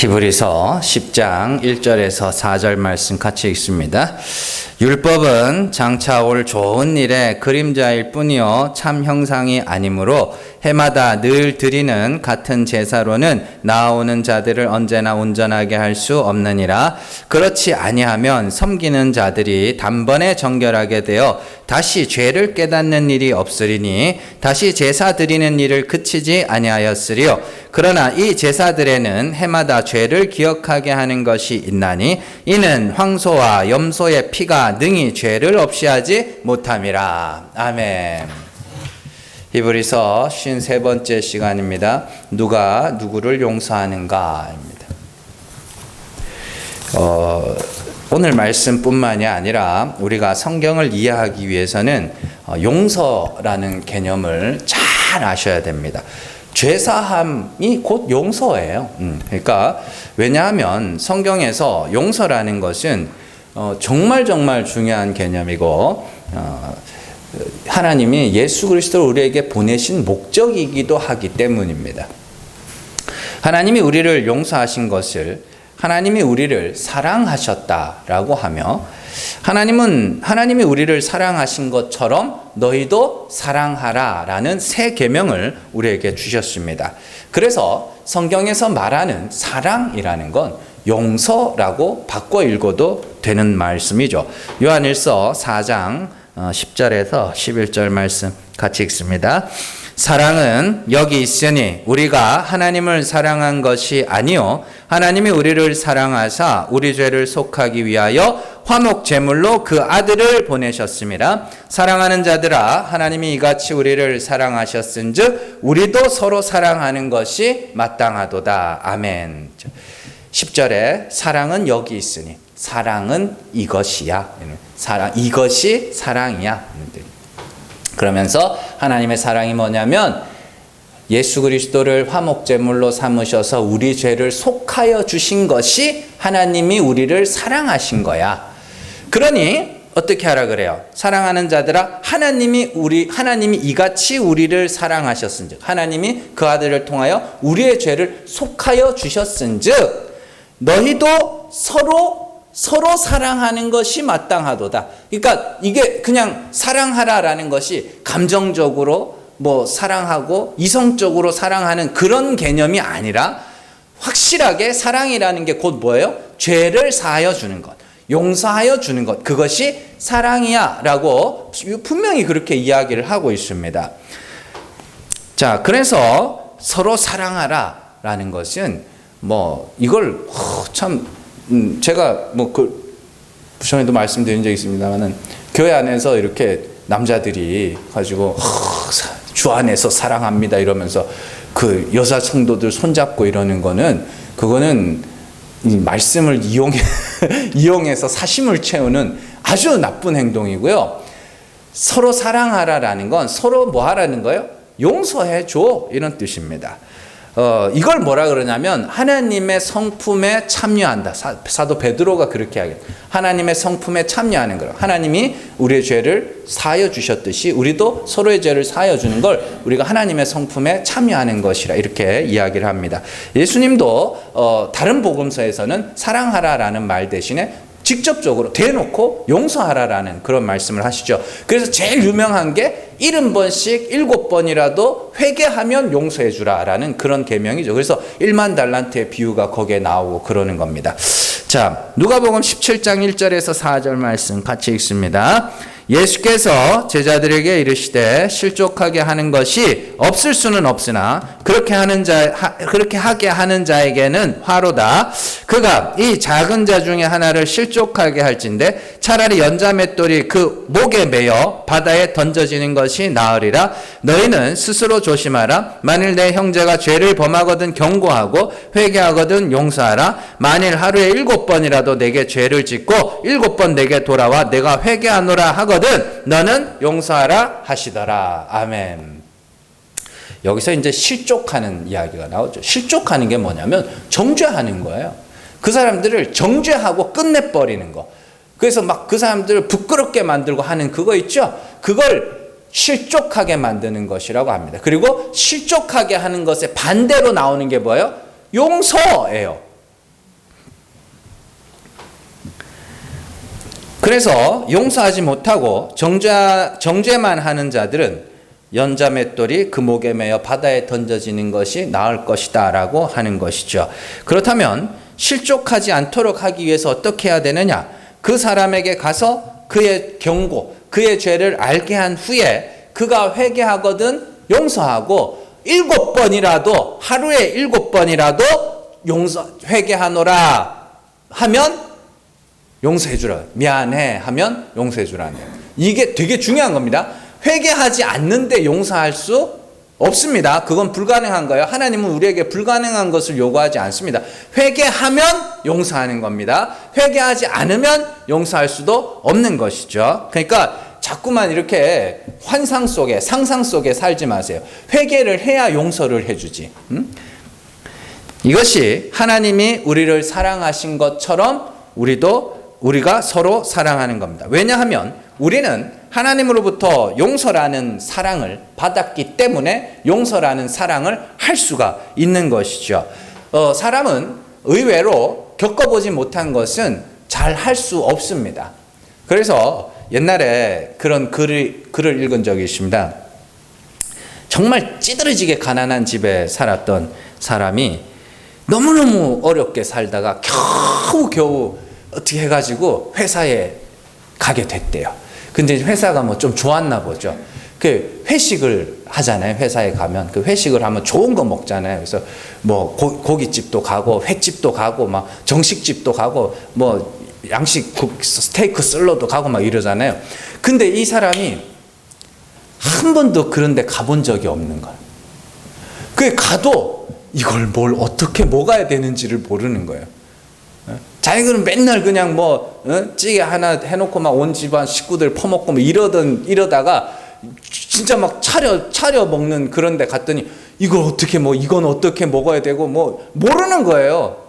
히브리서 10장 1절에서 4절 말씀 같이 읽습니다. 율법은 장차 올 좋은 일의 그림자일 뿐이요 참 형상이 아니므로 해마다 늘 드리는 같은 제사로는 나아오는 자들을 언제나 온전하게 할 수 없느니라. 그렇지 아니하면 섬기는 자들이 단번에 정결하게 되어 다시 죄를 깨닫는 일이 없으리니 다시 제사 드리는 일을 그치지 아니하였으리요. 그러나 이 제사들에는 해마다 죄를 기억하게 하는 것이 있나니 이는 황소와 염소의 피가 능히 죄를 없이 하지 못함이라. 아멘. 히브리서 53번째 시간입니다. 누가 누구를 용서하는가입니다. 오늘 말씀뿐만이 아니라 우리가 성경을 이해하기 위해서는 용서라는 개념을 잘 아셔야 됩니다. 죄사함이 곧 용서예요. 그러니까 왜냐하면 성경에서 용서라는 것은 정말 중요한 개념이고 하나님이 예수 그리스도를 우리에게 보내신 목적이기도 하기 때문입니다. 하나님이 우리를 용서하신 것을 하나님이 우리를 사랑하셨다라고 하며 하나님이 우리를 사랑하신 것처럼 너희도 사랑하라라는 새 계명을 우리에게 주셨습니다. 그래서 성경에서 말하는 사랑이라는 건 용서라고 바꿔 읽어도 되는 말씀이죠. 요한일서 4장 10절에서 11절 말씀 같이 읽습니다. 사랑은 여기 있으니 우리가 하나님을 사랑한 것이 아니요 하나님이 우리를 사랑하사 우리 죄를 속하기 위하여 화목 제물로 그 아들을 보내셨습니다. 사랑하는 자들아 하나님이 이같이 우리를 사랑하셨은즉 우리도 서로 사랑하는 것이 마땅하도다. 아멘. 10절에 사랑은 여기 있으니 사랑은 이것이야. 이것이 사랑이야. 그러면서 하나님의 사랑이 뭐냐면 예수 그리스도를 화목제물로 삼으셔서 우리 죄를 속하여 주신 것이 하나님이 우리를 사랑하신 거야. 그러니 어떻게 하라 그래요? 사랑하는 자들아 하나님이 이같이 우리를 사랑하셨은즉 하나님이 그 아들을 통하여 우리의 죄를 속하여 주셨은즉 너희도 서로 사랑하는 것이 마땅하도다. 그러니까 이게 그냥 사랑하라라는 것이 감정적으로 사랑하고 이성적으로 사랑하는 그런 개념이 아니라 확실하게 사랑이라는 게 곧 뭐예요? 죄를 사하여 주는 것, 용서하여 주는 것, 그것이 사랑이야 라고 분명히 그렇게 이야기를 하고 있습니다. 자, 그래서 서로 사랑하라 라는 것은 이걸 참 제가 전에도 말씀드린 적이 있습니다만은 교회 안에서 이렇게 남자들이 가지고 주 안에서 사랑합니다 이러면서 그 여자 성도들 손잡고 이러는 거는 그거는 이 말씀을 이용해서 사심을 채우는 아주 나쁜 행동이고요. 서로 사랑하라라는 건 서로 뭐 하라는 거예요? 용서해 줘 이런 뜻입니다. 이걸 뭐라 그러냐면 하나님의 성품에 참여한다. 사도 베드로가 그렇게 하겠다. 하나님의 성품에 참여하는 거예요. 하나님이 우리의 죄를 사하여 주셨듯이 우리도 서로의 죄를 사하여 주는 걸 우리가 하나님의 성품에 참여하는 것이라 이렇게 이야기를 합니다. 예수님도 다른 복음서에서는 사랑하라라는 말 대신에 직접적으로 대놓고 용서하라라는 그런 말씀을 하시죠. 그래서 제일 유명한 게 70번씩 7번이라도 회개하면 용서해 주라라는 그런 계명이죠. 그래서 1만 달란트의 비유가 거기에 나오고 그러는 겁니다. 자, 누가복음 17장 1절에서 4절 말씀 같이 읽습니다. 예수께서 제자들에게 이르시되 실족하게 하는 것이 없을 수는 없으나 그렇게 하게 하는 자에게는 화로다. 그가 이 작은 자 중에 하나를 실족하게 할진대 차라리 연자맷돌이 그 목에 매여 바다에 던져지는 것이 나으리라. 너희는 스스로 조심하라. 만일 내 형제가 죄를 범하거든 경고하고 회개하거든 용서하라. 만일 하루에 7번이라도 내게 죄를 짓고 7번 내게 돌아와 내가 회개하노라 하거든 너는 용서하라 하시더라. 아멘. 여기서 이제 실족하는 이야기가 나오죠. 실족하는 게 뭐냐면 정죄하는 거예요. 그 사람들을 정죄하고 끝내버리는 거. 그래서 막 그 사람들을 부끄럽게 만들고 하는 그거 있죠. 그걸 실족하게 만드는 것이라고 합니다. 그리고 실족하게 하는 것에 반대로 나오는 게 뭐예요? 용서예요. 그래서 용서하지 못하고 정죄만 하는 자들은 연자맷돌이 그 목에 매어 바다에 던져지는 것이 나을 것이다 라고 하는 것이죠. 그렇다면 실족하지 않도록 하기 위해서 어떻게 해야 되느냐? 그 사람에게 가서 그의 경고, 그의 죄를 알게 한 후에 그가 회개하거든 용서하고 7번이라도 하루에 7번이라도 회개하노라 하면 용서해 주라. 미안해 하면 용서해 주라는 거예요. 이게 되게 중요한 겁니다. 회개하지 않는데 용서할 수 없습니다. 그건 불가능한 거예요. 하나님은 우리에게 불가능한 것을 요구하지 않습니다. 회개하면 용서하는 겁니다. 회개하지 않으면 용서할 수도 없는 것이죠. 그러니까 자꾸만 이렇게 환상 속에, 상상 속에 살지 마세요. 회개를 해야 용서를 해주지. 이것이 하나님이 우리를 사랑하신 것처럼 우리가 서로 사랑하는 겁니다. 왜냐하면 우리는 하나님으로부터 용서라는 사랑을 받았기 때문에 용서라는 사랑을 할 수가 있는 것이죠. 사람은 의외로 겪어보지 못한 것은 잘 할 수 없습니다. 그래서 옛날에 그런 글을 읽은 적이 있습니다. 정말 찌들어지게 가난한 집에 살았던 사람이 너무너무 어렵게 살다가 겨우 어떻게 해가지고 회사에 가게 됐대요. 근데 회사가 뭐 좀 좋았나 보죠. 그 회식을 하잖아요. 회사에 가면 그 회식을 하면 좋은 거 먹잖아요. 그래서 뭐 고깃집도 가고 횟집도 가고 막 정식집도 가고 뭐 양식 스테이크 샐러드 가고 막 이러잖아요. 근데 이 사람이 한 번도 그런 데 가본 적이 없는 거예요. 그게 가도 이걸 뭘 어떻게 먹어야 되는지를 모르는 거예요. 자기는 맨날 그냥 찌개 하나 해놓고 막 온 집안 식구들 퍼먹고 뭐 이러다가 진짜 막 차려 먹는 그런 데 갔더니 이건 어떻게 먹어야 되고 모르는 거예요.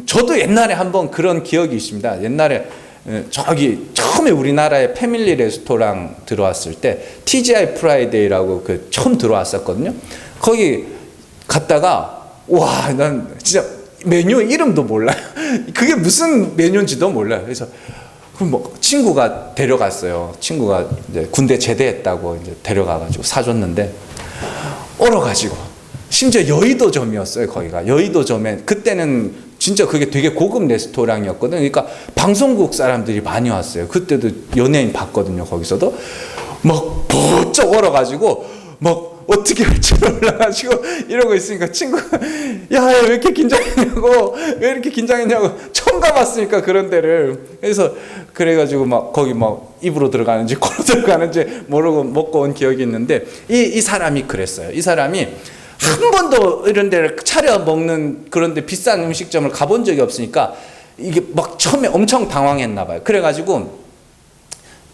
저도 옛날에 한번 그런 기억이 있습니다. 옛날에 저기 처음에 우리나라에 패밀리 레스토랑 들어왔을 때 TGI 프라이데이라고 처음 들어왔었거든요. 거기 갔다가 와, 난 진짜 메뉴 이름도 몰라요. 그게 무슨 메뉴인지도 몰라요. 그래서 친구가 데려갔어요. 친구가 이제 군대 제대했다고 이제 데려가가지고 사줬는데 얼어가지고 심지어 여의도점이었어요. 거기가 여의도점에 그때는 진짜 그게 되게 고급 레스토랑이었거든요. 그러니까 방송국 사람들이 많이 왔어요. 그때도 연예인 봤거든요. 거기서도 막 번쩍 얼어가지고 막 어떻게 할지 몰라가지고 이러고 있으니까 친구가 야, 왜 이렇게 긴장했냐고 처음 가봤으니까 그런 데를. 그래서 그래가지고 막 거기 막 입으로 들어가는지 코로 들어가는지 모르고 먹고 온 기억이 있는데 이 사람이 그랬어요. 이 사람이 한 번도 이런 데를 차려 먹는 그런 데 비싼 음식점을 가본 적이 없으니까 이게 막 처음에 엄청 당황했나 봐요. 그래가지고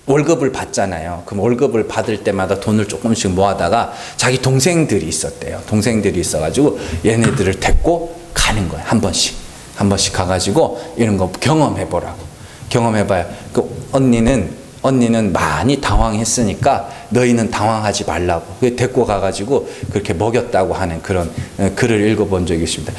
월급을 받잖아요. 그럼 월급을 받을 때마다 돈을 조금씩 모아다가 자기 동생들이 있었대요. 동생들이 있어가지고 얘네들을 데리고 가는 거예요. 한 번씩 가가지고 이런 거 경험해보라고. 경험해봐야 그 언니는 많이 당황했으니까 너희는 당황하지 말라고. 데리고 가가지고 그렇게 먹였다고 하는 그런 글을 읽어본 적이 있습니다.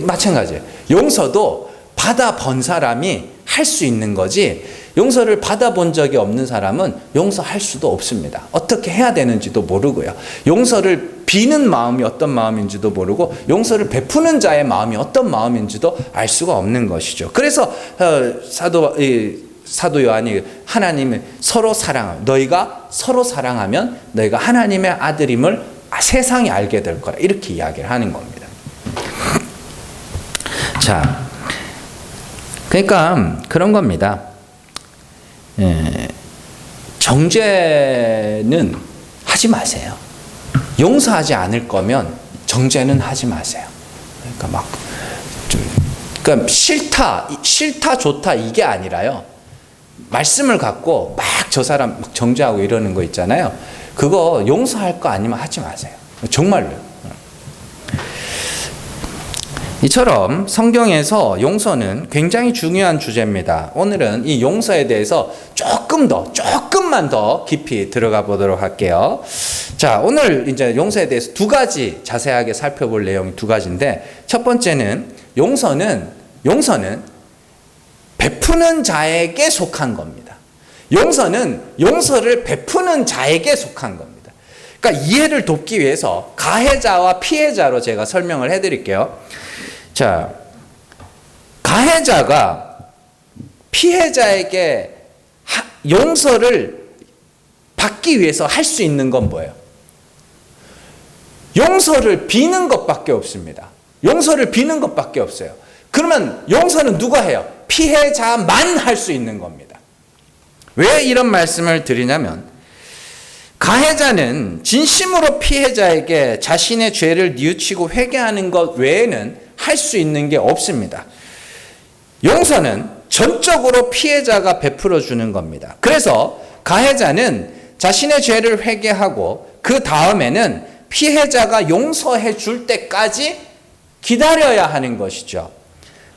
마찬가지예요. 용서도 받아본 사람이 할 수 있는 거지 용서를 받아본 적이 없는 사람은 용서할 수도 없습니다. 어떻게 해야 되는지도 모르고요. 용서를 비는 마음이 어떤 마음인지도 모르고 용서를 베푸는 자의 마음이 어떤 마음인지도 알 수가 없는 것이죠. 그래서 사도 요한이 하나님을 서로 사랑하면 너희가 서로 사랑하면 너희가 하나님의 아들임을 세상이 알게 될 거라 이렇게 이야기를 하는 겁니다. 자, 그러니까 그런 겁니다. 정죄는 하지 마세요. 용서하지 않을 거면 정죄는 하지 마세요. 그러니까 그러니까 싫다 좋다 이게 아니라요. 말씀을 갖고 막 저 사람 막 정죄하고 이러는 거 있잖아요. 그거 용서할 거 아니면 하지 마세요. 정말로요. 이처럼 성경에서 용서는 굉장히 중요한 주제입니다. 오늘은 이 용서에 대해서 조금만 더 깊이 들어가 보도록 할게요. 자, 오늘 이제 용서에 대해서 두 가지 자세하게 살펴볼 내용이 두 가지인데 첫 번째는 용서는 베푸는 자에게 속한 겁니다. 용서는 용서를 베푸는 자에게 속한 겁니다. 그러니까 이해를 돕기 위해서 가해자와 피해자로 제가 설명을 해드릴게요. 자, 가해자가 피해자에게 용서를 받기 위해서 할 수 있는 건 뭐예요? 용서를 비는 것밖에 없습니다. 용서를 비는 것밖에 없어요. 그러면 용서는 누가 해요? 피해자만 할 수 있는 겁니다. 왜 이런 말씀을 드리냐면, 가해자는 진심으로 피해자에게 자신의 죄를 뉘우치고 회개하는 것 외에는 할 수 있는 게 없습니다. 용서는 전적으로 피해자가 베풀어 주는 겁니다. 그래서 가해자는 자신의 죄를 회개하고 그 다음에는 피해자가 용서해 줄 때까지 기다려야 하는 것이죠.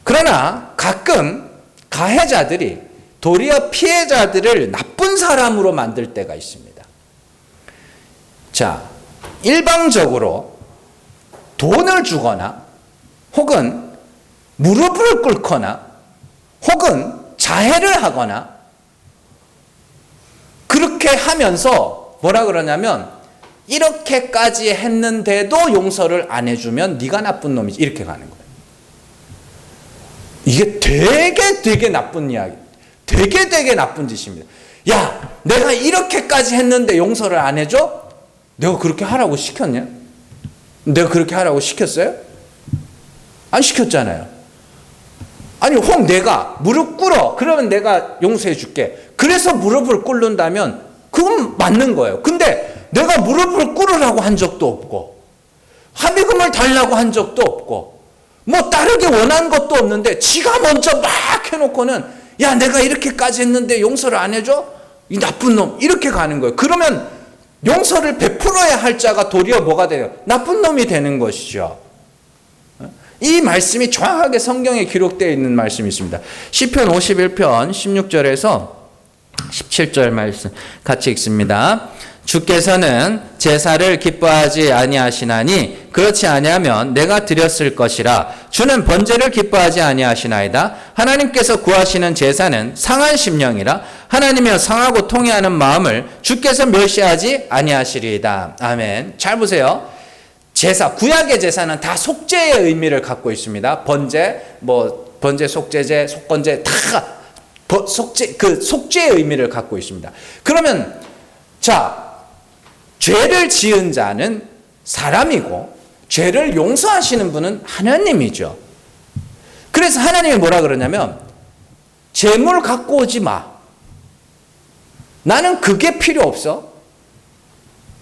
그러나 가끔 가해자들이 도리어 피해자들을 나쁜 사람으로 만들 때가 있습니다. 자, 일방적으로 돈을 주거나 혹은 무릎을 꿇거나 혹은 자해를 하거나 그렇게 하면서 뭐라 그러냐면, 이렇게까지 했는데도 용서를 안 해주면 네가 나쁜 놈이지, 이렇게 가는 거예요. 이게 되게 나쁜 이야기, 되게 나쁜 짓입니다. 야, 내가 이렇게까지 했는데 용서를 안 해줘? 내가 그렇게 하라고 시켰냐? 내가 그렇게 하라고 시켰어요? 안 시켰잖아요. 아니, 혹 내가 무릎 꿇어, 그러면 내가 용서해 줄게. 그래서 무릎을 꿇는다면 그건 맞는 거예요. 근데 내가 무릎을 꿇으라고 한 적도 없고, 합의금을 달라고 한 적도 없고, 뭐 따르게 원한 것도 없는데 지가 먼저 막 해놓고는, 야, 내가 이렇게까지 했는데 용서를 안 해줘? 이 나쁜 놈, 이렇게 가는 거예요. 그러면 용서를 베풀어야 할 자가 도리어 뭐가 돼요? 나쁜 놈이 되는 것이죠. 이 말씀이 정확하게 성경에 기록되어 있는 말씀이 있습니다. 시편 51편 16절에서 17절 말씀 같이 읽습니다. 주께서는 제사를 기뻐하지 아니하시나니 그렇지 아니하면 내가 드렸을 것이라. 주는 번제를 기뻐하지 아니하시나이다. 하나님께서 구하시는 제사는 상한 심령이라. 하나님이여 상하고 통회하는 마음을 주께서 멸시하지 아니하시리이다. 아멘. 잘 보세요. 제사, 구약의 제사는 다 속죄의 의미를 갖고 있습니다. 번제, 번제, 속죄제, 속건제 다 속죄, 그 속죄의 의미를 갖고 있습니다. 그러면 자, 죄를 지은 자는 사람이고 죄를 용서하시는 분은 하나님이죠. 그래서 하나님이 뭐라 그러냐면, 재물 갖고 오지 마. 나는 그게 필요 없어.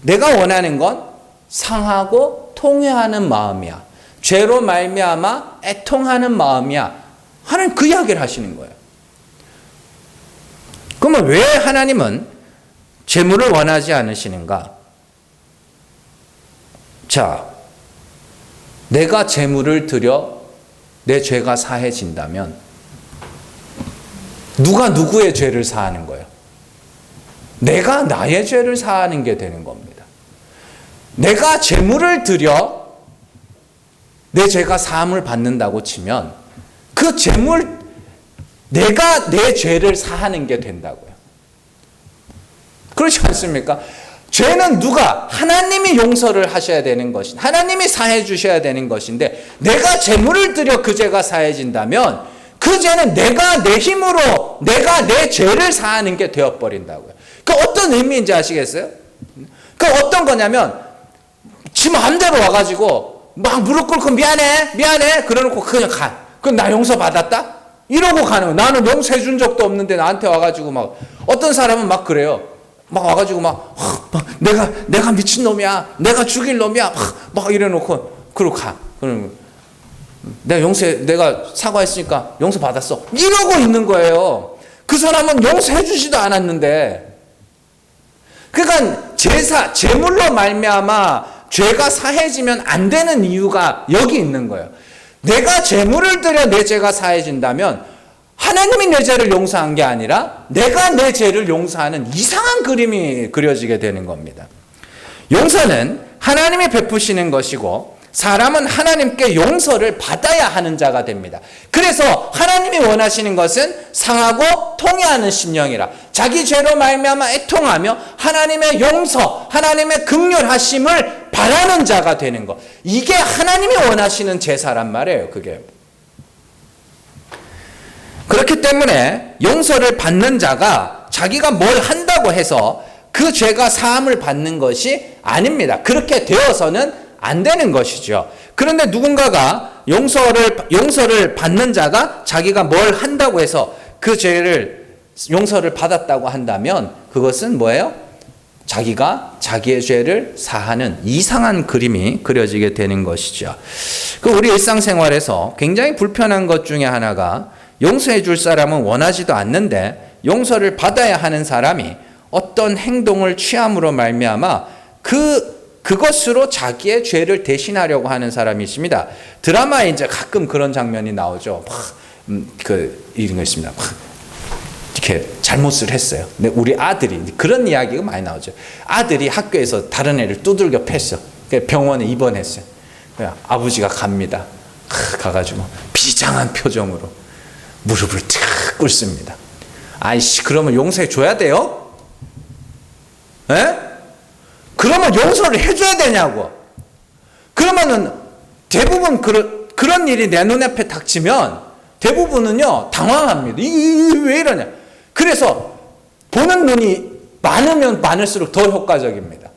내가 원하는 건 상하고 통회하는 마음이야. 죄로 말미암아 애통하는 마음이야. 하나님 그 이야기를 하시는 거예요. 그러면 왜 하나님은 재물을 원하지 않으시는가? 자, 내가 재물을 드려 내 죄가 사해진다면 누가 누구의 죄를 사하는 거예요? 내가 나의 죄를 사하는 게 되는 겁니다. 내가 재물을 드려 내 죄가 사함을 받는다고 치면 그 재물, 내가 내 죄를 사하는 게 된다고요. 그렇지 않습니까? 죄는 누가? 하나님이 용서를 하셔야 되는 것인, 하나님이 사해 주셔야 되는 것인데, 내가 재물을 드려 그 죄가 사해진다면 그 죄는 내가 내 힘으로 내가 내 죄를 사하는 게 되어버린다고요. 그 어떤 의미인지 아시겠어요? 그 어떤 거냐면, 지 마음대로 와가지고 막 무릎 꿇고 미안해 그러놓고 그냥 가. 그럼 나 용서 받았다? 이러고 가는 거예요. 나는 용서해 준 적도 없는데 나한테 와가지고 막, 어떤 사람은 막 그래요. 막 와가지고 막 내가 미친 놈이야, 내가 죽일 놈이야, 막 이래놓고 그러고 가. 그러면 내가 사과했으니까 용서 받았어, 이러고 있는 거예요. 그 사람은 용서해 주지도 않았는데. 그러니까 제물로 말미암아 죄가 사해지면 안 되는 이유가 여기 있는 거예요. 내가 제물을 드려 내 죄가 사해진다면 하나님이 내 죄를 용서한 게 아니라 내가 내 죄를 용서하는 이상한 그림이 그려지게 되는 겁니다. 용서는 하나님이 베푸시는 것이고 사람은 하나님께 용서를 받아야 하는 자가 됩니다. 그래서 하나님이 원하시는 것은 상하고 통회하는 심령이라, 자기 죄로 말미암아 애통하며 하나님의 용서, 하나님의 긍휼하심을 바라는 자가 되는 것. 이게 하나님이 원하시는 제사란 말이에요. 그게. 그렇기 때문에 용서를 받는 자가 자기가 뭘 한다고 해서 그 죄가 사함을 받는 것이 아닙니다. 그렇게 되어서는 안 되는 것이죠. 그런데 누군가가 용서를 받는 자가 자기가 뭘 한다고 해서 그 죄를 용서를 받았다고 한다면 그것은 뭐예요? 자기가 자기의 죄를 사하는 이상한 그림이 그려지게 되는 것이죠. 우리 일상생활에서 굉장히 불편한 것 중에 하나가 용서해 줄 사람은 원하지도 않는데 용서를 받아야 하는 사람이 어떤 행동을 취함으로 말미암아 그것으로 자기의 죄를 대신하려고 하는 사람이 있습니다. 드라마에 이제 가끔 그런 장면이 나오죠. 이런 거 있습니다. 이렇게 잘못을 했어요. 근데 우리 아들이, 그런 이야기가 많이 나오죠. 아들이 학교에서 다른 애를 두들겨 팼어. 병원에 입원했어요. 아버지가 갑니다. 가가지고 비장한 표정으로 무릎을 탁 꿇습니다. 아이씨, 그러면 용서해 줘야 돼요? 에? 그러면 용서를 해줘야 되냐고. 그러면은 대부분 그런 일이 내 눈앞에 닥치면 대부분은요 당황합니다. 왜 이러냐. 그래서 보는 눈이 많으면 많을수록 더 효과적입니다.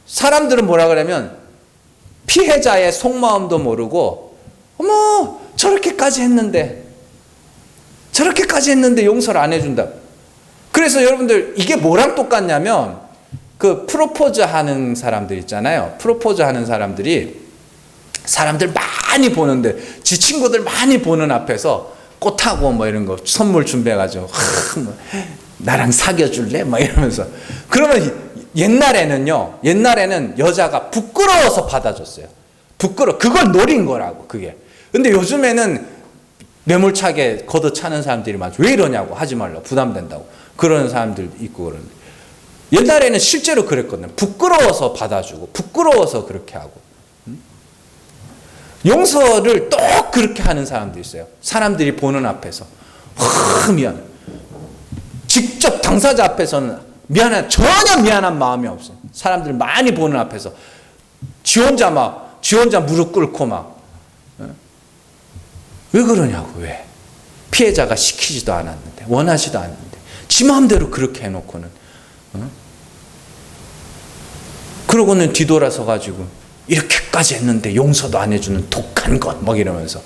사람들은 뭐라 그러면 피해자의 속마음도 모르고 어머 저렇게까지 했는데 용서를 안 해준다. 그래서 여러분들 이게 뭐랑 똑같냐면 그 프로포즈 하는 사람들 있잖아요. 프로포즈 하는 사람들이 사람들 많이 보는데 지 친구들 많이 보는 앞에서 꽃하고 뭐 이런 거 선물 준비해가지고 나랑 사귀어줄래? 막 이러면서. 그러면 옛날에는 여자가 부끄러워서 받아줬어요. 그걸 노린 거라고, 그게. 근데 요즘에는 매몰차게 걷어차는 사람들이 많죠. 왜 이러냐고, 하지 말라고, 부담된다고. 그러는 사람들 있고 그러는데. 옛날에는 실제로 그랬거든요. 부끄러워서 받아주고, 부끄러워서 그렇게 하고. 용서를 또 그렇게 하는 사람도 있어요. 사람들이 보는 앞에서. 미안해. 직접 당사자 앞에서는 전혀 미안한 마음이 없어요. 사람들 많이 보는 앞에서. 지 혼자 무릎 꿇고 막. 왜 그러냐고, 왜? 피해자가 시키지도 않았는데, 원하지도 않는데, 지 마음대로 그렇게 해놓고는. 그러고는 뒤돌아서 가지고, 이렇게까지 했는데 용서도 안 해주는 독한 것, 막 이러면서.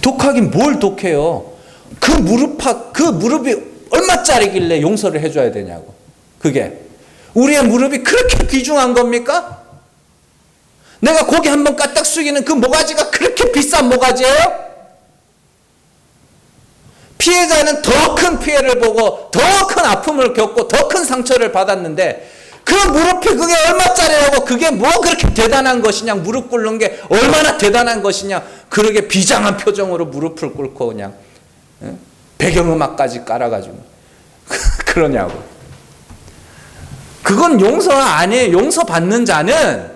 독하긴 뭘 독해요? 그 무릎이 얼마짜리길래 용서를 해줘야 되냐고. 그게. 우리의 무릎이 그렇게 귀중한 겁니까? 내가 고개 한번 까딱 숙이는 그 모가지가 그렇게 비싼 모가지예요? 피해자는 더 큰 피해를 보고 더 큰 아픔을 겪고 더 큰 상처를 받았는데 그 무릎이 그게 얼마짜리라고, 그게 뭐 그렇게 대단한 것이냐, 무릎 꿇는 게 얼마나 대단한 것이냐, 그러게 비장한 표정으로 무릎을 꿇고 그냥 배경음악까지 깔아가지고 그러냐고. 그건 용서가 아니에요. 용서받는 자는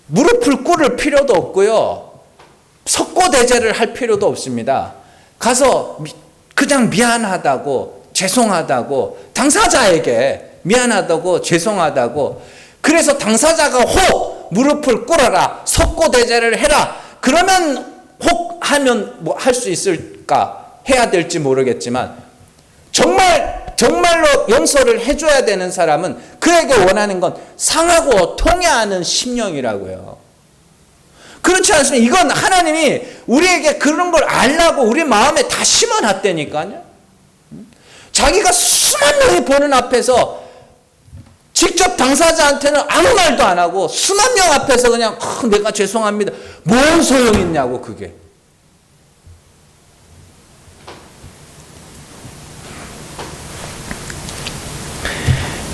무릎을 꿇을 필요도 없고요, 석고대죄를 할 필요도 없습니다. 가서 그냥 미안하다고, 죄송하다고, 당사자에게 미안하다고, 죄송하다고, 그래서 당사자가 혹 무릎을 꿇어라, 석고대죄를 해라, 그러면 혹 하면 뭐 할 수 있을까, 해야 될지 모르겠지만 정말로 용서를 해줘야 되는 사람은 그에게 원하는 건 상하고 통회하는 심령이라고요. 그렇지 않습니까? 이건 하나님이 우리에게 그런 걸 알라고 우리 마음에 다 심어놨다니까요. 자기가 수만 명이 보는 앞에서 직접 당사자한테는 아무 말도 안 하고 수만 명 앞에서 그냥 내가 죄송합니다. 뭔 소용 있냐고, 그게.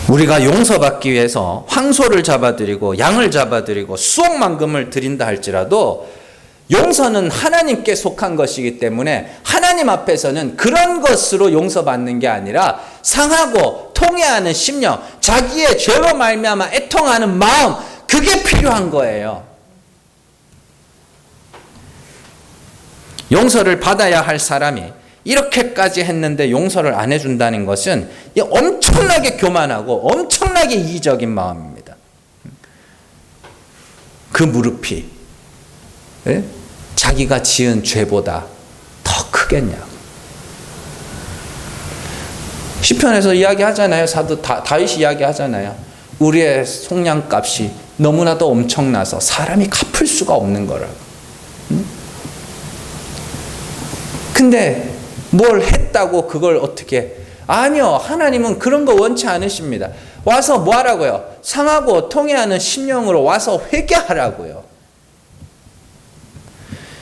우리가 용서받기 위해서 황소를 잡아드리고 양을 잡아드리고 수억만금을 드린다 할지라도 용서는 하나님께 속한 것이기 때문에 하나님 앞에서는 그런 것으로 용서받는 게 아니라 상하고 통회하는 심령, 자기의 죄로 말미암아 애통하는 마음, 그게 필요한 거예요. 용서를 받아야 할 사람이 이렇게까지 했는데 용서를 안 해준다는 것은 엄청나게 교만하고 엄청나게 이기적인 마음입니다. 그 무릎이 자기가 지은 죄보다 더 크겠냐고. 시편에서 이야기하잖아요. 사도 다윗이 이야기하잖아요. 우리의 속량값이 너무나도 엄청나서 사람이 갚을 수가 없는 거라고. 근데 뭘 했다고 그걸 어떻게? 아니요. 하나님은 그런 거 원치 않으십니다. 와서 뭐 하라고요? 상하고 통회하는 심령으로 와서 회개하라고요.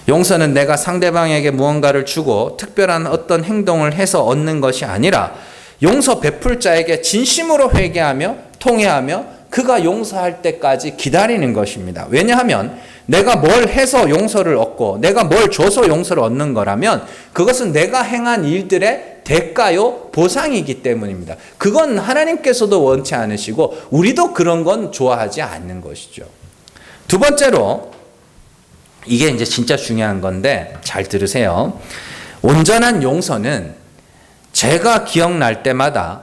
용서는 내가 상대방에게 무언가를 주고 특별한 어떤 행동을 해서 얻는 것이 아니라 용서 베풀 자에게 진심으로 회개하며 통회하며 그가 용서할 때까지 기다리는 것입니다. 왜냐하면 내가 뭘 해서 용서를 얻고 내가 뭘 줘서 용서를 얻는 거라면 그것은 내가 행한 일들의 대가요 보상이기 때문입니다. 그건 하나님께서도 원치 않으시고 우리도 그런 건 좋아하지 않는 것이죠. 두 번째로 이게 이제 진짜 중요한 건데 잘 들으세요. 온전한 용서는 죄가 기억날 때마다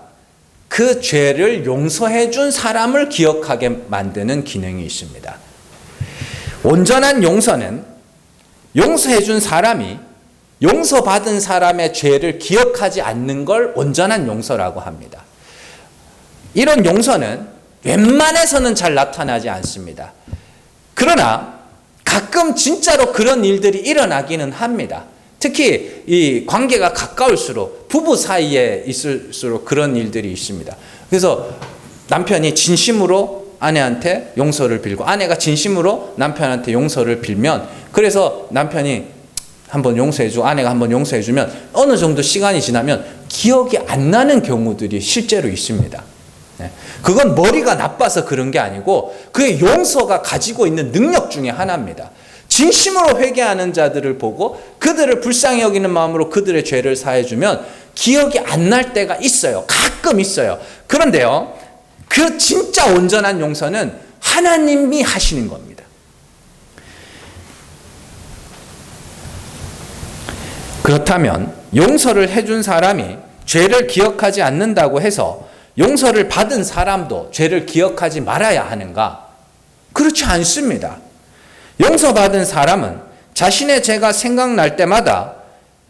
그 죄를 용서해 준 사람을 기억하게 만드는 기능이 있습니다. 온전한 용서는 용서해 준 사람이 용서받은 사람의 죄를 기억하지 않는 걸 온전한 용서라고 합니다. 이런 용서는 웬만해서는 잘 나타나지 않습니다. 그러나 가끔 진짜로 그런 일들이 일어나기는 합니다. 특히 이 관계가 가까울수록 부부 사이에 있을수록 그런 일들이 있습니다. 그래서 남편이 진심으로 아내한테 용서를 빌고 아내가 진심으로 남편한테 용서를 빌면 그래서 남편이 한번 용서해주고 아내가 한번 용서해주면 어느 정도 시간이 지나면 기억이 안 나는 경우들이 실제로 있습니다. 그건 머리가 나빠서 그런 게 아니고 그의 용서가 가지고 있는 능력 중에 하나입니다. 진심으로 회개하는 자들을 보고 그들을 불쌍히 여기는 마음으로 그들의 죄를 사해주면 기억이 안 날 때가 있어요. 가끔 있어요. 그런데요, 그 진짜 온전한 용서는 하나님이 하시는 겁니다. 그렇다면 용서를 해준 사람이 죄를 기억하지 않는다고 해서 용서를 받은 사람도 죄를 기억하지 말아야 하는가? 그렇지 않습니다. 용서받은 사람은 자신의 죄가 생각날 때마다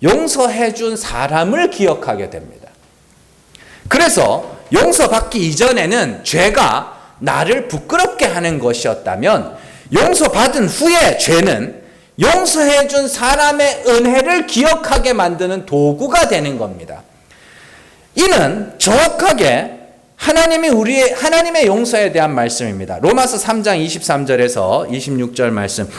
용서해 준 사람을 기억하게 됩니다. 그래서 용서받기 이전에는 죄가 나를 부끄럽게 하는 것이었다면 용서받은 후에 죄는 용서해 준 사람의 은혜를 기억하게 만드는 도구가 되는 겁니다. 이는 정확하게 하나님의 용서에 대한 말씀입니다. 로마서 3장 23절에서 26절 말씀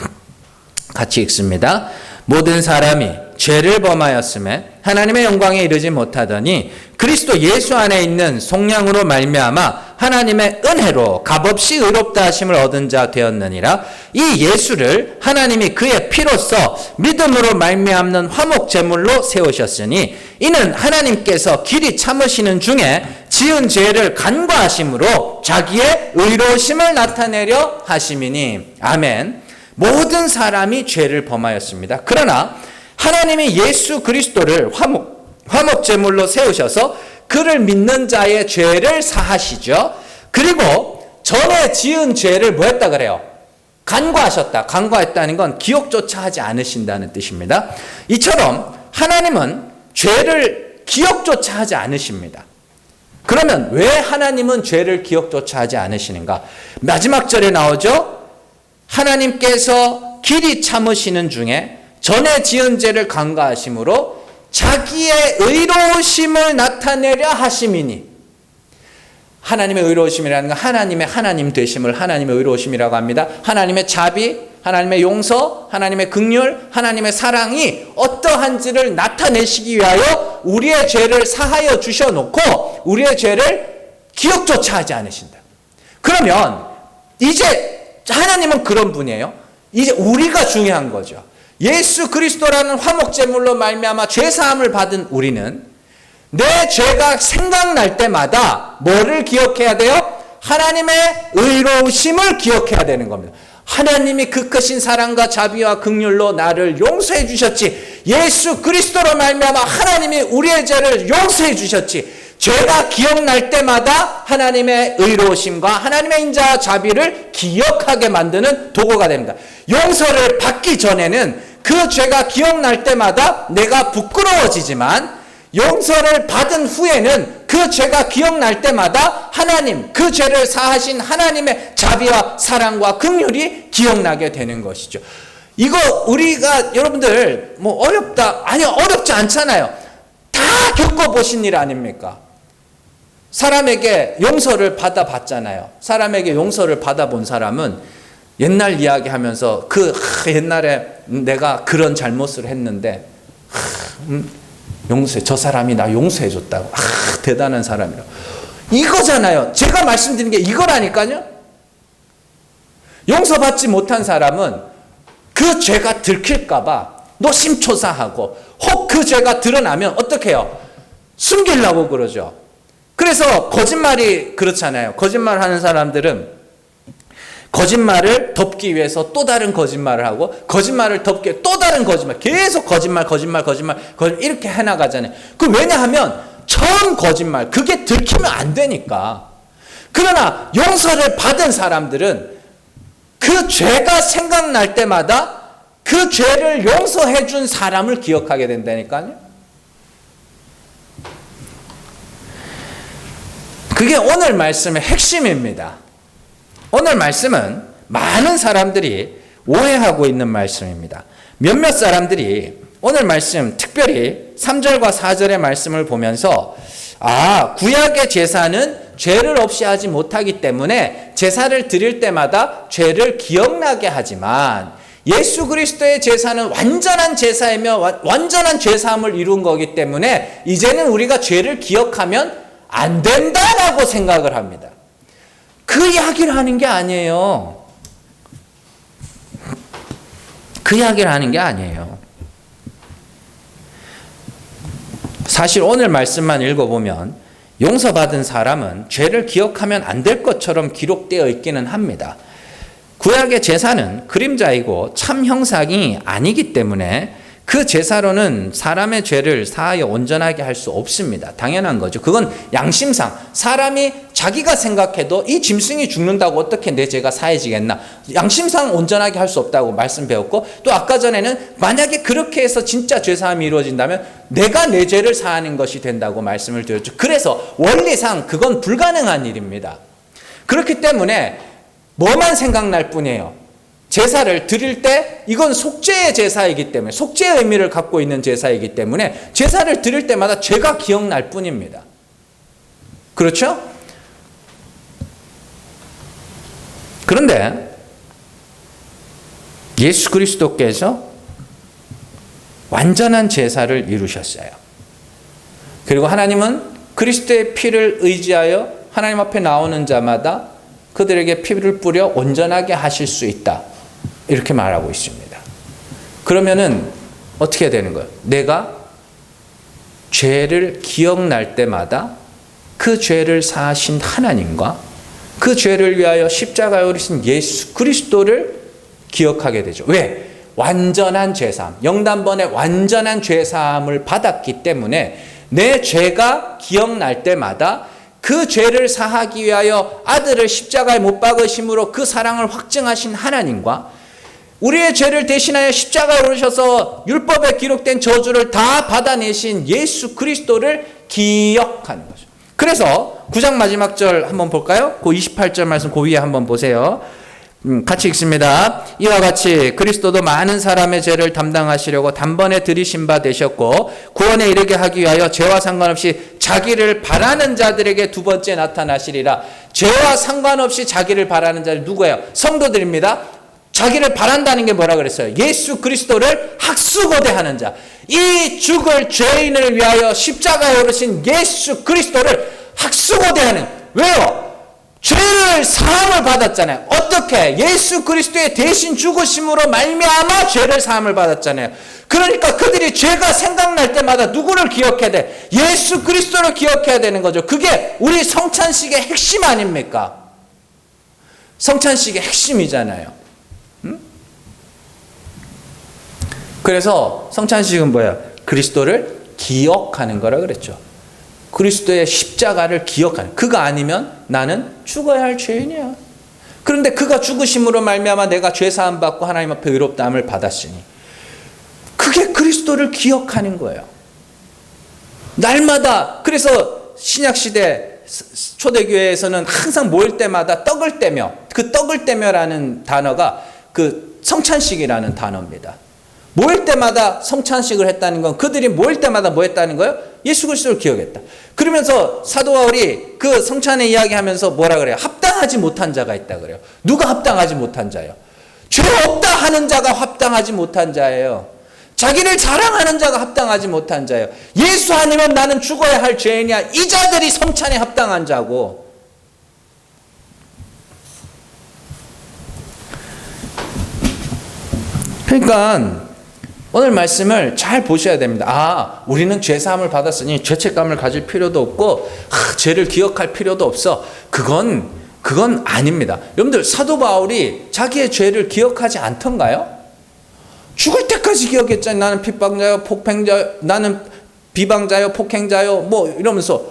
같이 읽습니다. 모든 사람이 죄를 범하였음에 하나님의 영광에 이르지 못하더니 그리스도 예수 안에 있는 속량으로 말미암아 하나님의 은혜로 값없이 의롭다 하심을 얻은 자 되었느니라. 이 예수를 하나님이 그의 피로써 믿음으로 말미암는 화목 제물로 세우셨으니 이는 하나님께서 길이 참으시는 중에 지은 죄를 간과하심으로 자기의 의로우심을 나타내려 하심이니. 아멘. 모든 사람이 죄를 범하였습니다. 그러나 하나님이 예수 그리스도를 화목 제물로 세우셔서 그를 믿는 자의 죄를 사하시죠. 그리고 전에 지은 죄를 뭐 했다 그래요? 간과하셨다. 간과했다는 건 기억조차 하지 않으신다는 뜻입니다. 이처럼 하나님은 죄를 기억조차 하지 않으십니다. 그러면 왜 하나님은 죄를 기억조차 하지 않으시는가? 마지막 절에 나오죠. 하나님께서 길이 참으시는 중에 전에 지은 죄를 간과하심으로 자기의 의로우심을 나타내려 하심이니. 하나님의 의로우심이라는 건 하나님의 하나님 되심을 하나님의 의로우심이라고 합니다. 하나님의 자비, 하나님의 용서, 하나님의 긍휼, 하나님의 사랑이 어떠한지를 나타내시기 위하여 우리의 죄를 사하여 주셔놓고 우리의 죄를 기억조차 하지 않으신다. 그러면 이제 하나님은 그런 분이에요. 이제 우리가 중요한 거죠. 예수 그리스도라는 화목제물로 말미암아 죄사함을 받은 우리는 내 죄가 생각날 때마다 뭐를 기억해야 돼요? 하나님의 의로우심을 기억해야 되는 겁니다. 하나님이 그 크신 사랑과 자비와 긍휼로 나를 용서해 주셨지. 예수 그리스도로 말미암아 하나님이 우리의 죄를 용서해 주셨지. 죄가 기억날 때마다 하나님의 의로우심과 하나님의 인자와 자비를 기억하게 만드는 도구가 됩니다. 용서를 받기 전에는 그 죄가 기억날 때마다 내가 부끄러워지지만, 용서를 받은 후에는 그 죄가 기억날 때마다 하나님, 그 죄를 사하신 하나님의 자비와 사랑과 긍휼이 기억나게 되는 것이죠. 이거 우리가 여러분들 뭐 어렵다, 아니요, 어렵지 않잖아요. 다 겪어보신 일 아닙니까? 사람에게 용서를 받아봤잖아요. 사람에게 용서를 받아본 사람은 옛날 이야기하면서 옛날에 내가 그런 잘못을 했는데 용서해, 저 사람이 나 용서해 줬다고, 대단한 사람이라고. 이거잖아요. 제가 말씀드린 게 이거라니까요. 용서받지 못한 사람은 그 죄가 들킬까봐 노심초사하고, 혹 그 죄가 드러나면 어떻게 해요? 숨기려고 그러죠. 그래서 거짓말이 그렇잖아요. 거짓말하는 사람들은 거짓말을 덮기 위해서 또 다른 거짓말을 하고, 거짓말을 덮기 위해 또 다른 거짓말, 계속 거짓말 이렇게 해나가잖아요. 왜냐하면 처음 거짓말, 그게 들키면 안 되니까. 그러나 용서를 받은 사람들은 그 죄가 생각날 때마다 그 죄를 용서해 준 사람을 기억하게 된다니까요. 그게 오늘 말씀의 핵심입니다. 오늘 말씀은 많은 사람들이 오해하고 있는 말씀입니다. 몇몇 사람들이 오늘 말씀, 특별히 3절과 4절의 말씀을 보면서, 구약의 제사는 죄를 없이 하지 못하기 때문에 제사를 드릴 때마다 죄를 기억나게 하지만, 예수 그리스도의 제사는 완전한 제사이며 완전한 죄사함을 이룬 거기 때문에 이제는 우리가 죄를 기억하면 안 된다라고 생각을 합니다. 그 이야기를 하는 게 아니에요. 그 이야기를 하는 게 아니에요. 사실 오늘 말씀만 읽어보면 용서받은 사람은 죄를 기억하면 안 될 것처럼 기록되어 있기는 합니다. 구약의 제사는 그림자이고 참 형상이 아니기 때문에 그 제사로는 사람의 죄를 사하여 온전하게 할 수 없습니다. 당연한 거죠. 그건 양심상 사람이 자기가 생각해도 이 짐승이 죽는다고 어떻게 내 죄가 사해지겠나, 양심상 온전하게 할 수 없다고 말씀 배웠고, 또 아까 전에는 만약에 그렇게 해서 진짜 죄사함이 이루어진다면 내가 내 죄를 사하는 것이 된다고 말씀을 드렸죠. 그래서 원리상 그건 불가능한 일입니다. 그렇기 때문에 뭐만 생각날 뿐이에요. 제사를 드릴 때 이건 속죄의 제사이기 때문에, 속죄의 의미를 갖고 있는 제사이기 때문에 제사를 드릴 때마다 죄가 기억날 뿐입니다. 그렇죠? 그런데 예수 그리스도께서 완전한 제사를 이루셨어요. 그리고 하나님은 그리스도의 피를 의지하여 하나님 앞에 나오는 자마다 그들에게 피를 뿌려 온전하게 하실 수 있다, 이렇게 말하고 있습니다. 그러면은 어떻게 되는 거예요? 내가 죄를 기억날 때마다 그 죄를 사하신 하나님과 그 죄를 위하여 십자가에 오르신 예수 그리스도를 기억하게 되죠. 왜? 완전한 죄사함, 영단번에 완전한 죄사함을 받았기 때문에 내 죄가 기억날 때마다 그 죄를 사하기 위하여 아들을 십자가에 못 박으심으로 그 사랑을 확증하신 하나님과 우리의 죄를 대신하여 십자가에 오르셔서 율법에 기록된 저주를 다 받아내신 예수 그리스도를 기억하는 거죠. 그래서 9장 마지막 절 한번 볼까요? 그 28절 말씀 그 위에 한번 보세요. 같이 읽습니다. 이와 같이 그리스도도 많은 사람의 죄를 담당하시려고 단번에 들이신 바 되셨고 구원에 이르게 하기 위하여 죄와 상관없이 자기를 바라는 자들에게 두 번째 나타나시리라. 죄와 상관없이 자기를 바라는 자들 누구예요? 성도들입니다. 자기를 바란다는 게 뭐라 그랬어요? 예수 그리스도를 학수고대하는 자. 이 죽을 죄인을 위하여 십자가에 오르신 예수 그리스도를 학수고대하는. 왜요? 죄를 사함을 받았잖아요. 어떻게? 예수 그리스도의 대신 죽으심으로 말미암아 죄를 사함을 받았잖아요. 그러니까 그들이 죄가 생각날 때마다 누구를 기억해야 돼? 예수 그리스도를 기억해야 되는 거죠. 그게 우리 성찬식의 핵심 아닙니까? 성찬식의 핵심이잖아요. 그래서 성찬식은 뭐야? 그리스도를 기억하는 거라 그랬죠. 그리스도의 십자가를 기억하는. 그가 아니면 나는 죽어야 할 죄인이야. 그런데 그가 죽으심으로 말미암아 내가 죄 사함 받고 하나님 앞에 의롭다함을 받았으니, 그게 그리스도를 기억하는 거예요. 날마다. 그래서 신약시대 초대교회에서는 항상 모일 때마다 떡을 떼며, 그 떡을 떼며라는 단어가 그 성찬식이라는 단어입니다. 모일 때마다 성찬식을 했다는 건 그들이 모일 때마다 뭐 했다는 거예요? 예수 그리스도를 기억했다. 그러면서 사도 바울이 그 성찬의 이야기하면서 뭐라 그래요? 합당하지 못한 자가 있다 그래요. 누가 합당하지 못한 자예요? 죄 없다 하는 자가 합당하지 못한 자예요. 자기를 자랑하는 자가 합당하지 못한 자예요. 예수 아니면 나는 죽어야 할 죄인이야. 이 자들이 성찬에 합당한 자고. 그러니까 오늘 말씀을 잘 보셔야 됩니다. 우리는 죄사함을 받았으니 죄책감을 가질 필요도 없고 죄를 기억할 필요도 없어. 그건 아닙니다. 여러분들, 사도 바울이 자기의 죄를 기억하지 않던가요? 죽을 때까지 기억했잖아요. 나는 핍박자요, 폭행자요, 나는 비방자요, 폭행자요, 뭐 이러면서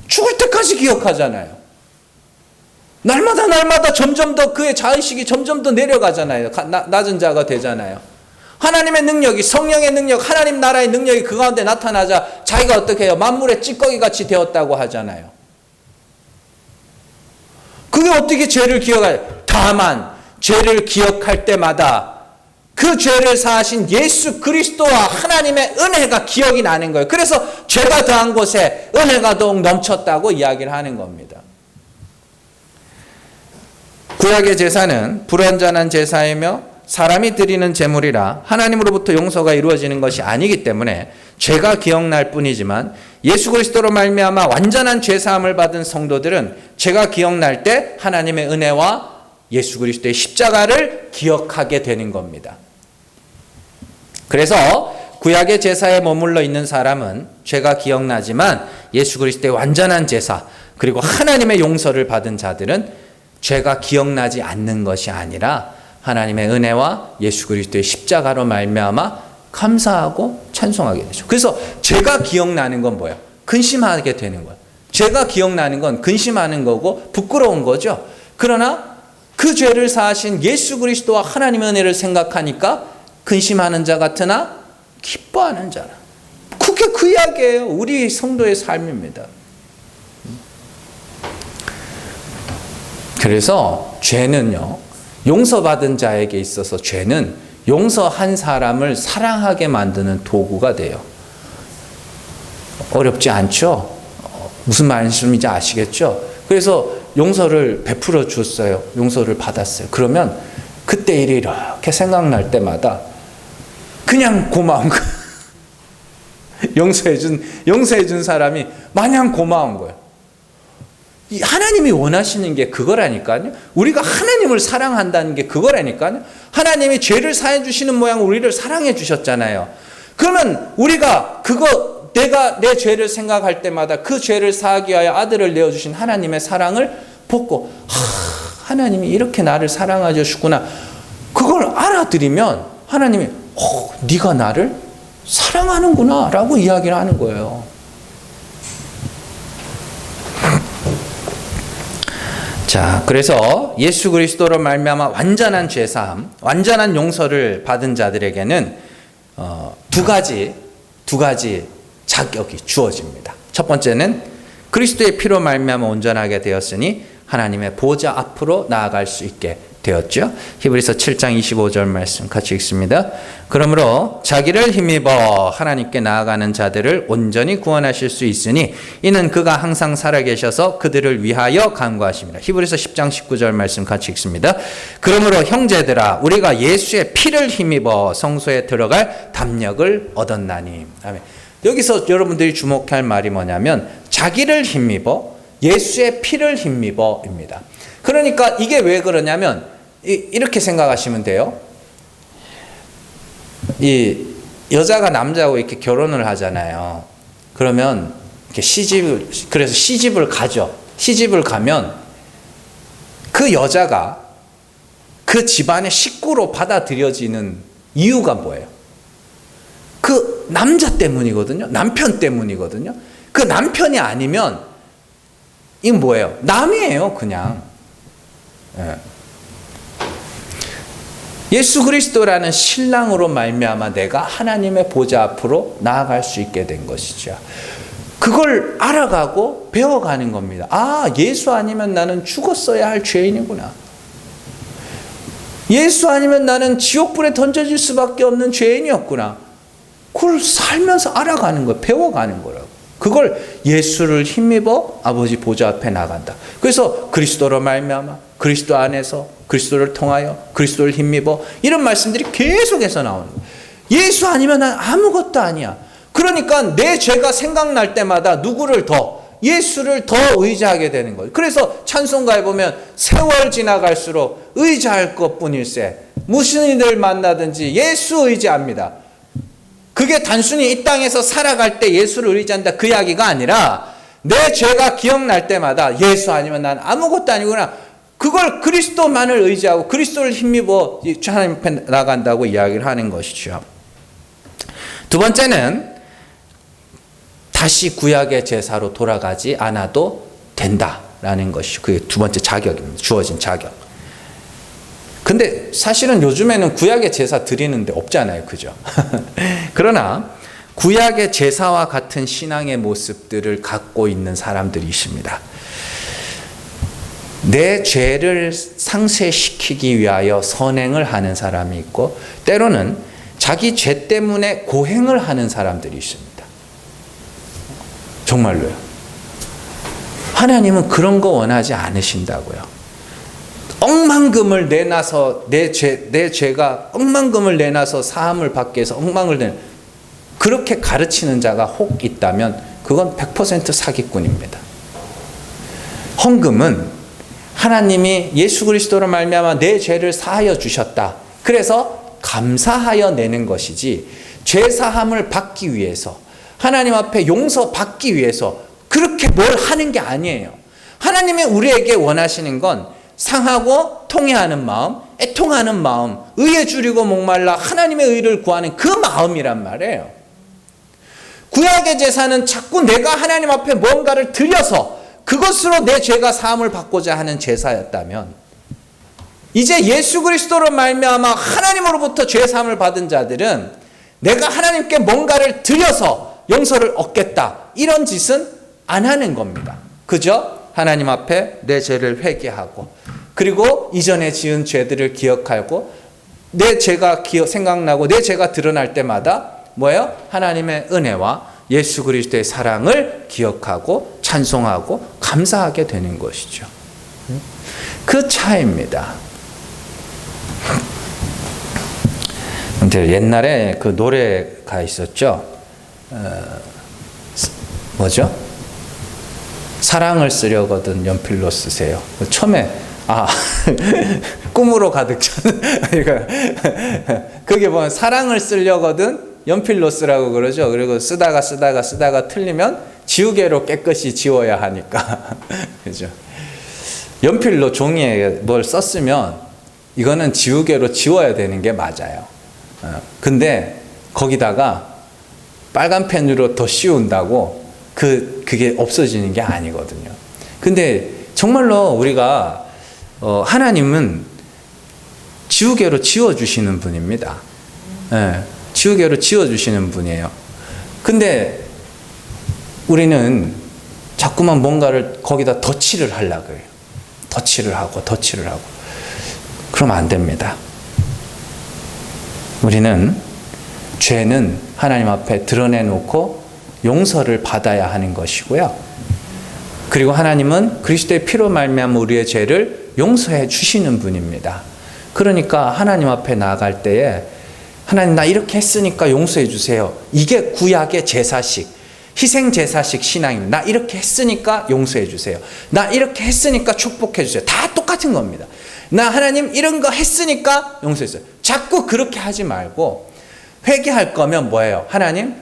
죽을 때까지 기억하잖아요. 날마다 점점 더 그의 자의식이 점점 더 내려가잖아요. 낮은 자가 되잖아요. 하나님의 능력이, 성령의 능력, 하나님 나라의 능력이 그 가운데 나타나자 자기가 어떻게 해요? 만물의 찌꺼기 같이 되었다고 하잖아요. 그게 어떻게 죄를 기억해요? 다만 죄를 기억할 때마다 그 죄를 사하신 예수 그리스도와 하나님의 은혜가 기억이 나는 거예요. 그래서 죄가 더한 곳에 은혜가 더욱 넘쳤다고 이야기를 하는 겁니다. 구약의 제사는 불완전한 제사이며 사람이 드리는 제물이라 하나님으로부터 용서가 이루어지는 것이 아니기 때문에 죄가 기억날 뿐이지만, 예수 그리스도로 말미암아 완전한 죄사함을 받은 성도들은 죄가 기억날 때 하나님의 은혜와 예수 그리스도의 십자가를 기억하게 되는 겁니다. 그래서 구약의 제사에 머물러 있는 사람은 죄가 기억나지만 예수 그리스도의 완전한 제사, 그리고 하나님의 용서를 받은 자들은 죄가 기억나지 않는 것이 아니라 하나님의 은혜와 예수 그리스도의 십자가로 말미암아 감사하고 찬송하게 되죠. 그래서 죄가 기억나는 건 뭐예요? 근심하게 되는 거예요. 죄가 기억나는 건 근심하는 거고 부끄러운 거죠. 그러나 그 죄를 사하신 예수 그리스도와 하나님의 은혜를 생각하니까 근심하는 자 같으나 기뻐하는 자라. 그게 그 이야기예요. 우리 성도의 삶입니다. 그래서 죄는요, 용서받은 자에게 있어서 죄는 용서한 사람을 사랑하게 만드는 도구가 돼요. 어렵지 않죠? 무슨 말씀인지 아시겠죠? 그래서 용서를 베풀어 줬어요. 용서를 받았어요. 그러면 그때 일이 이렇게 생각날 때마다 그냥 고마운 거예요. 용서해준 사람이 마냥 고마운 거예요. 하나님이 원하시는 게 그거라니까요. 우리가 하나님을 사랑한다는 게 그거라니까요. 하나님이 죄를 사해 주시는 모양 우리를 사랑해 주셨잖아요. 그러면 우리가 내가 내 죄를 생각할 때마다 그 죄를 사하기 위하여 아들을 내어주신 하나님의 사랑을 보고, 하나님이 이렇게 나를 사랑하여 주구나. 그걸 알아들이면 하나님이 네가 나를 사랑하는구나 라고 이야기를 하는 거예요. 자, 그래서 예수 그리스도로 말미암아 완전한 죄사함, 완전한 용서를 받은 자들에게는 두 가지 자격이 주어집니다. 첫 번째는 그리스도의 피로 말미암아 온전하게 되었으니 하나님의 보좌 앞으로 나아갈 수 있게 되었죠. 히브리서 7장 25절 말씀 같이 읽습니다. 그러므로 자기를 힘입어 하나님께 나아가는 자들을 온전히 구원하실 수 있으니 이는 그가 항상 살아계셔서 그들을 위하여 간구하십니다. 히브리서 10장 19절 말씀 같이 읽습니다. 그러므로 형제들아 우리가 예수의 피를 힘입어 성소에 들어갈 담력을 얻었나니. 아멘. 여기서 여러분들이 주목할 말이 뭐냐면 자기를 힘입어 예수의 피를 힘입어입니다. 그러니까 이게 왜 그러냐면 이렇게 생각하시면 돼요. 이 여자가 남자하고 이렇게 결혼을 하잖아요. 그러면 이렇게 그래서 시집을 가죠. 시집을 가면 그 여자가 그 집안의 식구로 받아들여지는 이유가 뭐예요? 그 남자 때문이거든요. 남편 때문이거든요. 그 남편이 아니면 이건 뭐예요? 남이에요, 그냥. 예수 그리스도라는 신랑으로 말미암아 내가 하나님의 보좌 앞으로 나아갈 수 있게 된 것이죠. 그걸 알아가고 배워가는 겁니다. 아, 예수 아니면 나는 죽었어야 할 죄인이구나. 예수 아니면 나는 지옥불에 던져질 수밖에 없는 죄인이었구나. 그걸 살면서 알아가는 거예요. 배워가는 거라고. 그걸 예수를 힘입어 아버지 보좌 앞에 나간다. 그래서 그리스도로 말미암아 그리스도 안에서 그리스도를 통하여 그리스도를 힘입어 이런 말씀들이 계속해서 나오는 거예요. 예수 아니면 난 아무것도 아니야. 그러니까 내 죄가 생각날 때마다 누구를 더? 예수를 더 의지하게 되는 거예요. 그래서 찬송가에 보면 세월 지나갈수록 의지할 것뿐일세 무슨 이들 만나든지 예수 의지합니다. 그게 단순히 이 땅에서 살아갈 때 예수를 의지한다 그 이야기가 아니라 내 죄가 기억날 때마다 예수 아니면 난 아무것도 아니구나. 그걸 그리스도만을 의지하고 그리스도를 힘입어 하나님 앞에 나간다고 이야기를 하는 것이죠. 두 번째는 다시 구약의 제사로 돌아가지 않아도 된다라는 것이 그게 두 번째 자격입니다. 주어진 자격. 근데 사실은 요즘에는 구약의 제사 드리는데 없잖아요. 그죠? 그러나 구약의 제사와 같은 신앙의 모습들을 갖고 있는 사람들이 있습니다. 내 죄를 상쇄시키기 위하여 선행을 하는 사람이 있고 때로는 자기 죄 때문에 고행을 하는 사람들이 있습니다. 정말로요. 하나님은 그런 거 원하지 않으신다고요. 억만금을 내놔서 내 죄가 억만금을 내놔서 사함을 받기 위해서 억만을 내는 그렇게 가르치는 자가 혹 있다면 그건 100% 사기꾼입니다. 헌금은 하나님이 예수 그리스도로 말미암아 내 죄를 사하여 주셨다. 그래서 감사하여 내는 것이지 죄 사함을 받기 위해서 하나님 앞에 용서받기 위해서 그렇게 뭘 하는 게 아니에요. 하나님이 우리에게 원하시는 건 상하고 통회하는 마음, 애통하는 마음, 의에 줄이고 목말라 하나님의 의를 구하는 그 마음이란 말이에요. 구약의 제사는 자꾸 내가 하나님 앞에 뭔가를 드려서 그것으로 내 죄가 사함을 받고자 하는 제사였다면 이제 예수 그리스도로 말미암아 하나님으로부터 죄 사함을 받은 자들은 내가 하나님께 뭔가를 드려서 용서를 얻겠다 이런 짓은 안 하는 겁니다. 그죠? 하나님 앞에 내 죄를 회개하고 그리고 이전에 지은 죄들을 기억하고 내 죄가 생각나고 내 죄가 드러날 때마다 뭐예요? 하나님의 은혜와 예수 그리스도의 사랑을 기억하고 찬송하고 감사하게 되는 것이죠. 그 차이입니다. 옛날에 그 노래가 있었죠. 뭐죠? 사랑을 쓰려거든 연필로 쓰세요. 처음에 꿈으로 가득 찬 그게 보면 사랑을 쓰려거든 연필로 쓰라고 그러죠. 그리고 쓰다가 틀리면 지우개로 깨끗이 지워야 하니까 그죠? 연필로 종이에 뭘 썼으면 이거는 지우개로 지워야 되는 게 맞아요. 근데 거기다가 빨간 펜으로 더 씌운다고 그게 없어지는 게 아니거든요. 근데 정말로 우리가 하나님은 지우개로 지워주시는 분입니다. 지우개로 지워주시는 분이에요. 근데 우리는 자꾸만 뭔가를 거기다 덧칠을 하려고 해요. 덧칠을 하고. 그러면 안 됩니다. 우리는 죄는 하나님 앞에 드러내놓고 용서를 받아야 하는 것이고요. 그리고 하나님은 그리스도의 피로 말미암아 우리의 죄를 용서해 주시는 분입니다. 그러니까 하나님 앞에 나아갈 때에 하나님 나 이렇게 했으니까 용서해 주세요. 이게 구약의 제사식, 희생 제사식 신앙입니다. 나 이렇게 했으니까 용서해 주세요. 나 이렇게 했으니까 축복해 주세요. 다 똑같은 겁니다. 나 하나님 이런 거 했으니까 용서해 주세요. 자꾸 그렇게 하지 말고 회개할 거면 뭐예요? 하나님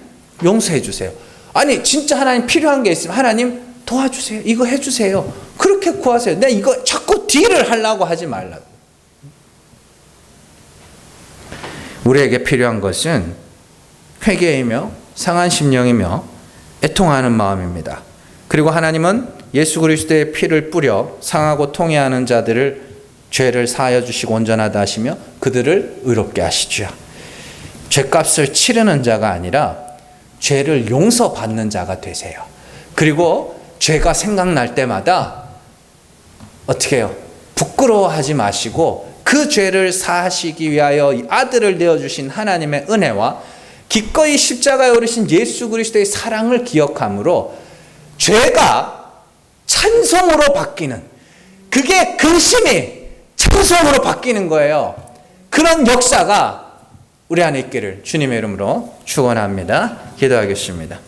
용서해 주세요. 아니 진짜 하나님 필요한 게 있으면 하나님 도와주세요. 이거 해주세요. 그렇게 구하세요. 내가 이거 자꾸 딜을 하려고 하지 말라고. 우리에게 필요한 것은 회개이며 상한 심령이며 애통하는 마음입니다. 그리고 하나님은 예수 그리스도의 피를 뿌려 상하고 통해하는 자들을 죄를 사하여 주시고 온전하다 하시며 그들을 의롭게 하시죠. 죄값을 치르는 자가 아니라 죄를 용서받는 자가 되세요. 그리고 죄가 생각날 때마다 어떻게 해요? 부끄러워하지 마시고 그 죄를 사하시기 위하여 아들을 내어주신 하나님의 은혜와 기꺼이 십자가에 오르신 예수 그리스도의 사랑을 기억함으로 죄가 찬송으로 바뀌는, 그게 근심이 찬송으로 바뀌는 거예요. 그런 역사가 우리 안에 있기를 주님의 이름으로 축원합니다. 기도하겠습니다.